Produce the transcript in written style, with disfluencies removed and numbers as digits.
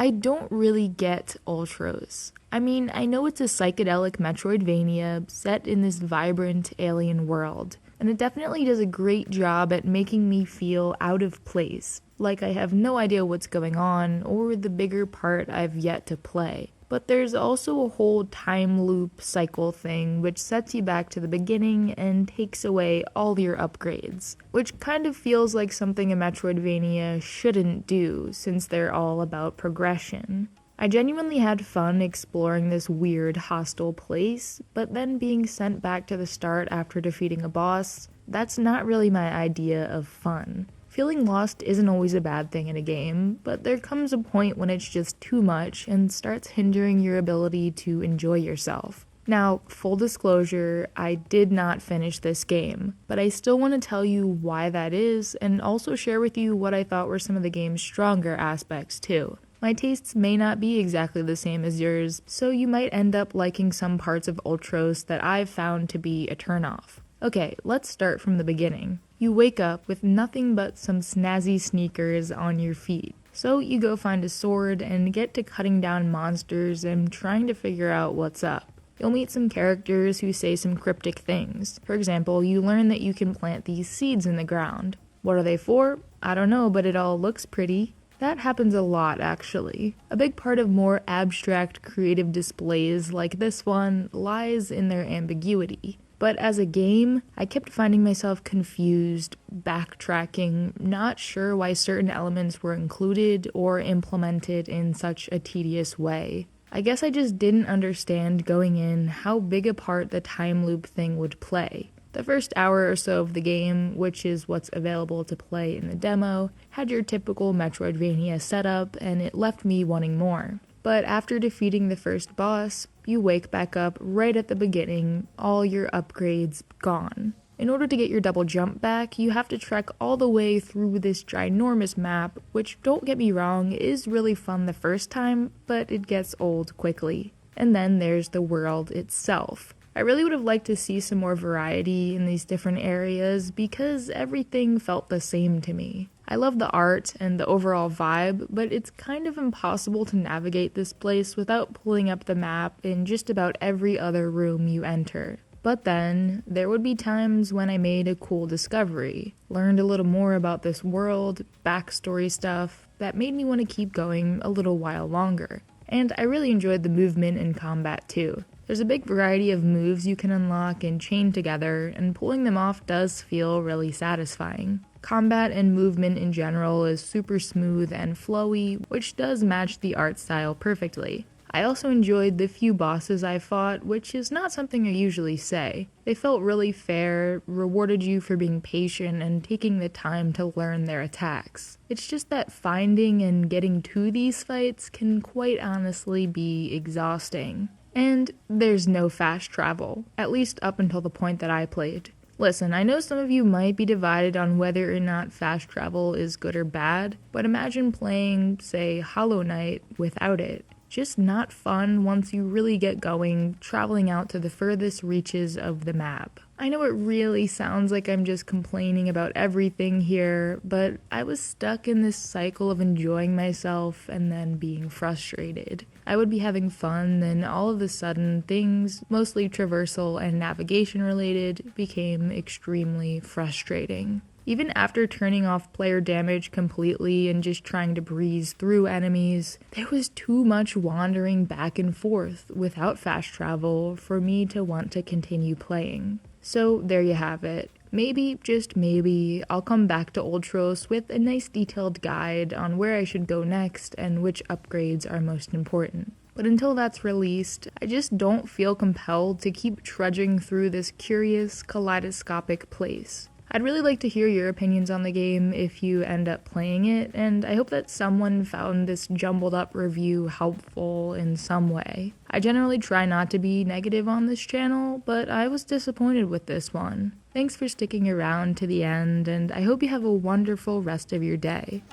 I don't really get Ultros. I mean, I know it's a psychedelic metroidvania set in this vibrant alien world, and it definitely does a great job at making me feel out of place, like I have no idea what's going on or the bigger part I've yet to play. But there's also a whole time loop cycle thing which sets you back to the beginning and takes away all your upgrades, which kind of feels like something a Metroidvania shouldn't do since they're all about progression. I genuinely had fun exploring this weird, hostile place, but then being sent back to the start after defeating a boss, that's not really my idea of fun. Feeling lost isn't always a bad thing in a game, but there comes a point when it's just too much and starts hindering your ability to enjoy yourself. Now, full disclosure, I did not finish this game, but I still want to tell you why that is and also share with you what I thought were some of the game's stronger aspects too. My tastes may not be exactly the same as yours, so you might end up liking some parts of Ultros that I've found to be a turnoff. Okay, let's start from the beginning. You wake up with nothing but some snazzy sneakers on your feet. So you go find a sword and get to cutting down monsters and trying to figure out what's up. You'll meet some characters who say some cryptic things. For example, you learn that you can plant these seeds in the ground. What are they for? I don't know, but it all looks pretty. That happens a lot, actually. A big part of more abstract creative displays like this one lies in their ambiguity. But as a game, I kept finding myself confused, backtracking, not sure why certain elements were included or implemented in such a tedious way. I guess I just didn't understand going in how big a part the time loop thing would play. The first hour or so of the game, which is what's available to play in the demo, had your typical Metroidvania setup, and it left me wanting more. But after defeating the first boss, you wake back up right at the beginning, all your upgrades gone. In order to get your double jump back, you have to trek all the way through this ginormous map, which, don't get me wrong, is really fun the first time, but it gets old quickly. And then there's the world itself. I really would have liked to see some more variety in these different areas because everything felt the same to me. I love the art and the overall vibe, but it's kind of impossible to navigate this place without pulling up the map in just about every other room you enter. But then, there would be times when I made a cool discovery, learned a little more about this world, backstory stuff, that made me want to keep going a little while longer. And I really enjoyed the movement and combat too. There's a big variety of moves you can unlock and chain together, and pulling them off does feel really satisfying. Combat and movement in general is super smooth and flowy, which does match the art style perfectly. I also enjoyed the few bosses I fought, which is not something I usually say. They felt really fair, rewarded you for being patient and taking the time to learn their attacks. It's just that finding and getting to these fights can quite honestly be exhausting. And there's no fast travel, at least up until the point that I played. Listen, I know some of you might be divided on whether or not fast travel is good or bad, but imagine playing, say, Hollow Knight without it. Just not fun once you really get going, traveling out to the furthest reaches of the map. I know it really sounds like I'm just complaining about everything here, but I was stuck in this cycle of enjoying myself and then being frustrated. I would be having fun, then all of a sudden things, mostly traversal and navigation related, became extremely frustrating. Even after turning off player damage completely and just trying to breeze through enemies, there was too much wandering back and forth without fast travel for me to want to continue playing. So there you have it. Maybe, just maybe, I'll come back to Ultros with a nice detailed guide on where I should go next and which upgrades are most important. But until that's released, I just don't feel compelled to keep trudging through this curious, kaleidoscopic place. I'd really like to hear your opinions on the game if you end up playing it, and I hope that someone found this jumbled up review helpful in some way. I generally try not to be negative on this channel, but I was disappointed with this one. Thanks for sticking around to the end, and I hope you have a wonderful rest of your day.